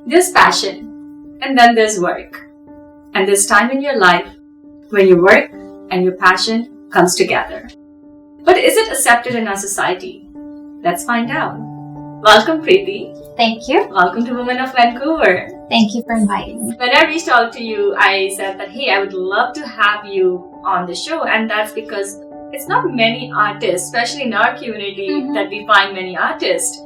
There's passion, and then there's work. And there's time in your life when your work and your passion comes together. But is it accepted in our society? Let's find out. Welcome, Preeti. Thank you. Welcome to Women of Vancouver. Thank you for inviting me. When I reached out to you, I said that, hey, I would love to have you on the show. And that's because it's not many artists, especially in our community, that we find many artists.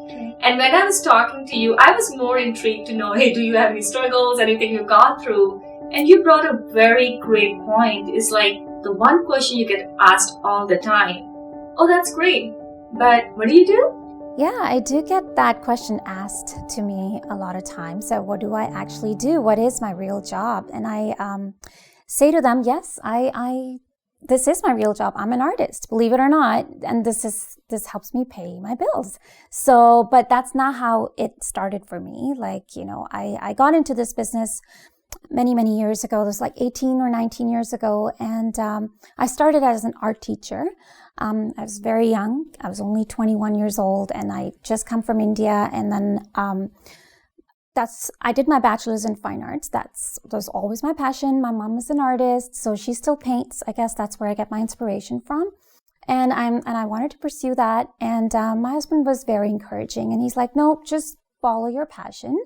And when I was talking to you, I was more intrigued to know, hey, do you have any struggles, anything you've gone through? And you brought a very great point. It's like the one question you get asked all the time. Oh, that's great. But what do you do? Yeah, I do get that question asked to me a lot of times. So what do I actually do? What is my real job? And I say to them, yes, this is my real job. I'm an artist, believe it or not. And this helps me pay my bills. So, but that's not how it started for me. Like, you know, I got into this business many, many years ago. It was like 18 or 19 years ago. And I started as an art teacher. I was very young. I was only 21 years old, and I just come from India. And then I did my bachelor's in fine arts. That was always my passion. My mom is an artist, so she still paints. I guess that's where I get my inspiration from. And I wanted to pursue that. And my husband was very encouraging, and he's like, "No, just follow your passion.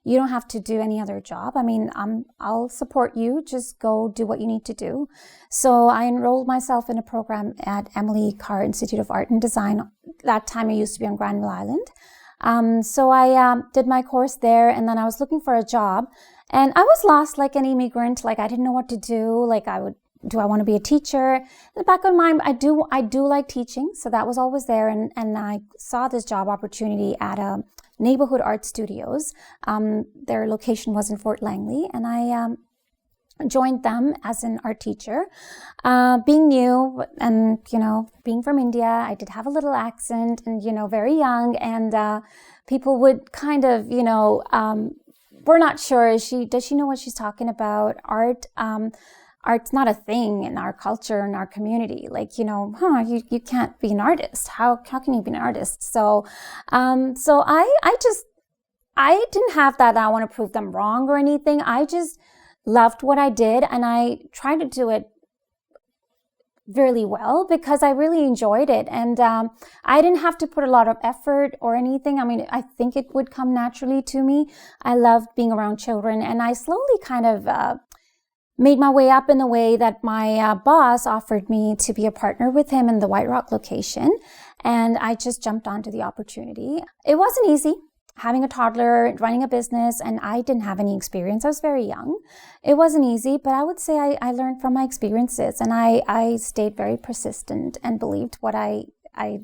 You don't have to do any other job. I mean, I'll support you. Just go do what you need to do." So I enrolled myself in a program at Emily Carr Institute of Art and Design. That time I used to be on Granville Island. So I did my course there, and then I was looking for a job, and I was lost like an immigrant. Like, I didn't know what to do. Like, do I want to be a teacher? In the back of my mind, I do like teaching, so that was always there. And I saw this job opportunity at a neighborhood art studios. Their location was in Fort Langley, and I joined them as an art teacher. Being new and, you know, being from India, I did have a little accent and, you know, very young, and people would kind of, you know, we're not sure, does she know what she's talking about? Art's not a thing in our culture, in our community. Like, you know, you can't be an artist. How can you be an artist? So I didn't have that I want to prove them wrong or anything. I just loved what I did, and I tried to do it really well because I really enjoyed it. And I didn't have to put a lot of effort or anything. I mean, I think it would come naturally to me. I loved being around children, and I slowly kind of made my way up in the way that my boss offered me to be a partner with him in the White Rock location. And I just jumped onto the opportunity. It wasn't easy having a toddler, running a business, and I didn't have any experience. I was very young. It wasn't easy, but I would say I learned from my experiences, and I stayed very persistent and believed what I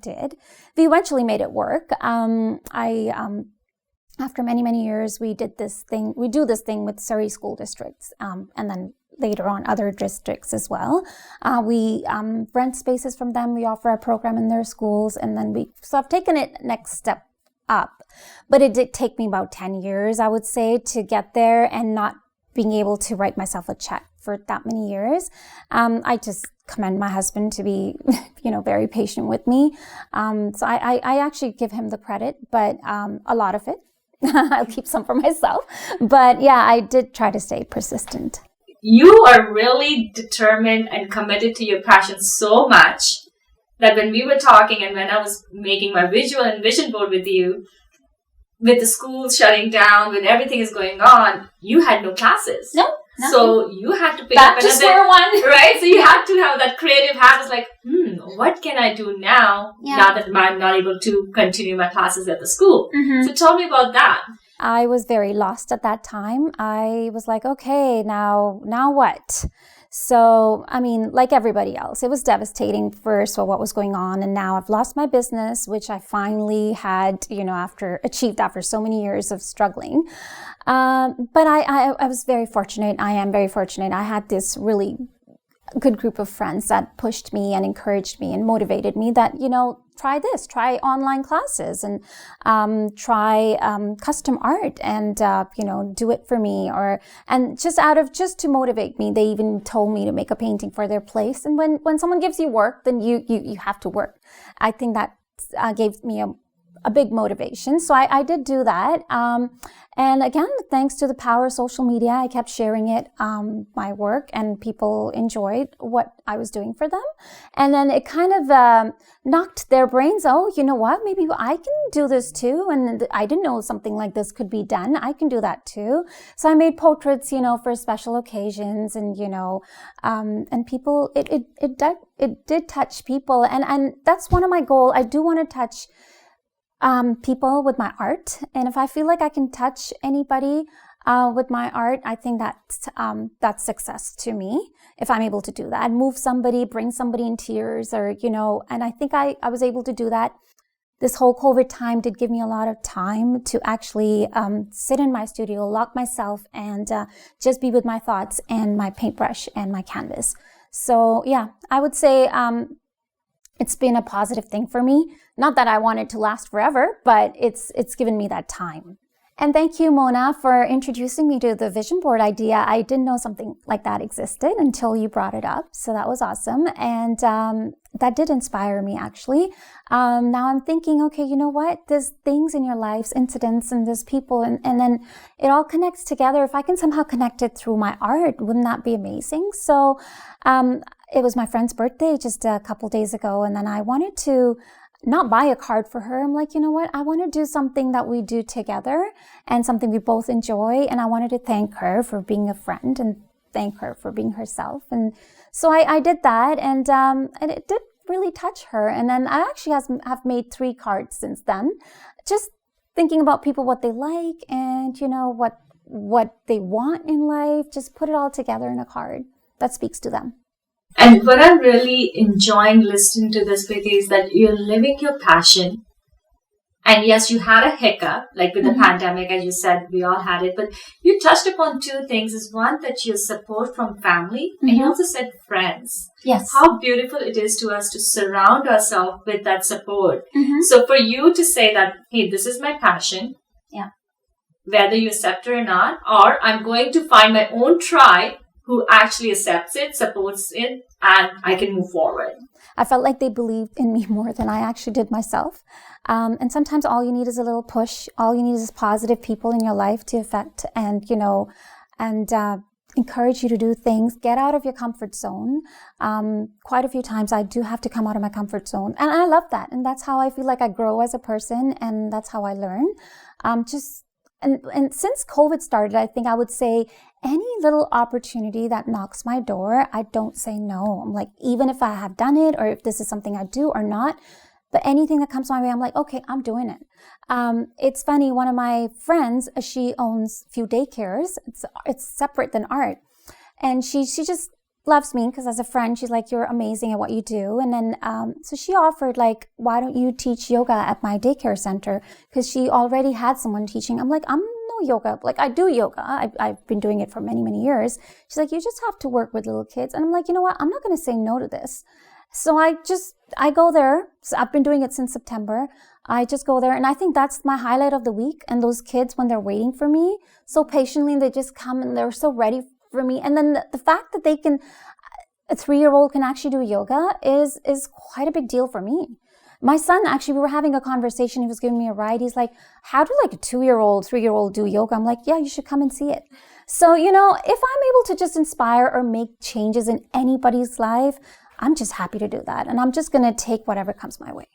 did. We eventually made it work. After many, many years, we do this thing with Surrey school districts, and then later on other districts as well. We rent spaces from them. We offer a program in their schools, and then so I've taken it next step up. But it did take me about 10 years, I would say, to get there, and not being able to write myself a check for that many years. I just commend my husband to be, you know, very patient with me. So I actually give him the credit, but a lot of it, I'll keep some for myself. But yeah, I did try to stay persistent. You are really determined and committed to your passion so much that when we were talking and when I was making my visual and vision board with you, with the schools shutting down, when everything is going on, you had no classes. No. Nothing. So you had to pick back up to square one. Right? So you had to have that creative habit, like, what can I do now that I'm not able to continue my classes at the school? So tell me about that. I was very lost at that time. I was like, okay, now what? So, I mean, like everybody else, it was devastating first for what was going on. And now I've lost my business, which I finally had, you know, achieved after so many years of struggling. But I was very fortunate. I am very fortunate. I had this really good group of friends that pushed me and encouraged me and motivated me that, you know, try online classes and try custom art and, do it for me and just to motivate me. They even told me to make a painting for their place. And when someone gives you work, then you have to work. I think that gave me a big motivation. So I did do that. And again, thanks to the power of social media, I kept sharing it, my work, and people enjoyed what I was doing for them. And then it kind of knocked their brains, oh, you know what, maybe I can do this too. And I didn't know something like this could be done. I can do that too. So I made portraits, for special occasions, and, and people, it did touch people. And that's one of my goals. I do want to touch people with my art. And if I feel like I can touch anybody with my art, I think that's success to me. If I'm able to do that, move somebody, bring somebody in tears, or, and I think I was able to do that. This whole COVID time did give me a lot of time to actually sit in my studio, lock myself, and just be with my thoughts and my paintbrush and my canvas. So yeah, I would say it's been a positive thing for me. Not that I want it to last forever, but it's given me that time. And thank you, Mona, for introducing me to the vision board idea. I didn't know something like that existed until you brought it up. So that was awesome. And that did inspire me, actually. Now I'm thinking, okay, you know what? There's things in your lives, incidents, and there's people, and then it all connects together. If I can somehow connect it through my art, wouldn't that be amazing? So it was my friend's birthday just a couple days ago, and then I wanted to not buy a card for her. I'm like, you know what? I want to do something that we do together and something we both enjoy. And I wanted to thank her for being a friend and thank her for being herself. And so I did that, and it did really touch her. And then I actually have made 3 cards since then, just thinking about people, what they like, and, what they want in life. Just put it all together in a card that speaks to them. And what I'm really enjoying listening to this, Preeti, is that you're living your passion. And yes, you had a hiccup, like with the pandemic, as you said, we all had it. But you touched upon 2 things. Is one, that your support from family, and you also said friends. Yes. How beautiful it is to us to surround ourselves with that support. So for you to say that, hey, this is my passion. Yeah. Whether you accept it or not, or I'm going to find my own tribe who actually accepts it, supports it, and I can move forward. I felt like they believed in me more than I actually did myself. And sometimes all you need is a little push. All you need is positive people in your life to affect and, encourage you to do things. Get out of your comfort zone. Quite a few times I do have to come out of my comfort zone. And I love that. And that's how I feel like I grow as a person. And that's how I learn. And since COVID started, I think I would say any little opportunity that knocks my door, I don't say no. I'm like, even if I have done it, or if this is something I do or not, but anything that comes my way, I'm like, okay, I'm doing it. It's funny. One of my friends, she owns a few daycares. It's separate than art. And she just loves me because as a friend, she's like, you're amazing at what you do. And then, so she offered like, why don't you teach yoga at my daycare center? Because she already had someone teaching. I'm like, I'm no yoga. Like I do yoga. I've been doing it for many, many years. She's like, you just have to work with little kids. And I'm like, you know what? I'm not going to say no to this. So I go there. So I've been doing it since September. I just go there. And I think that's my highlight of the week. And those kids, when they're waiting for me so patiently, they just come and they're so ready for me. And then the fact that a 3-year-old can actually do yoga is quite a big deal for me. My son, actually, we were having a conversation. He was giving me a ride. He's like, how do like a 2-year-old, 3-year-old do yoga? I'm like, yeah, you should come and see it. So, if I'm able to just inspire or make changes in anybody's life, I'm just happy to do that. And I'm just going to take whatever comes my way.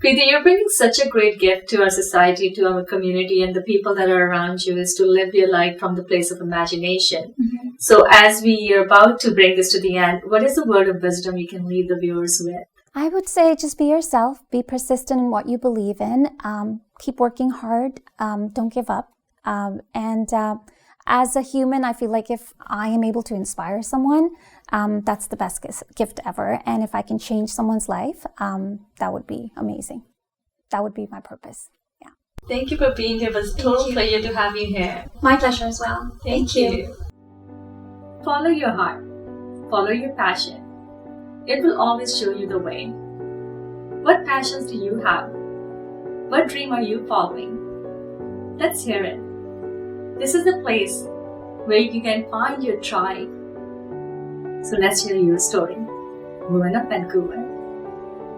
Preeti, you're bringing such a great gift to our society, to our community, and the people that are around you, is to live your life from the place of imagination. So as we are about to bring this to the end, what is the word of wisdom you can leave the viewers with? I would say just be yourself, be persistent in what you believe in, keep working hard, don't give up. As a human, I feel like if I am able to inspire someone, that's the best gift ever. And if I can change someone's life, that would be amazing. That would be my purpose. Yeah. Thank you for being here. It was a total pleasure to have you here. My pleasure as well. Thank you. Follow your heart. Follow your passion. It will always show you the way. What passions do you have? What dream are you following? Let's hear it. This is the place where you can find your tribe. So let's hear your story. Women of Vancouver.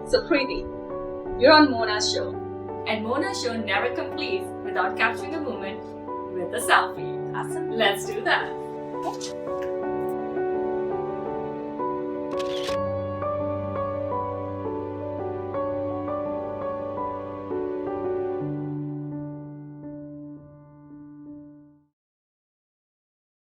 So Preeti, you're on Mona's show. And Mona's show never completes without capturing a moment with a selfie. Awesome. Let's do that.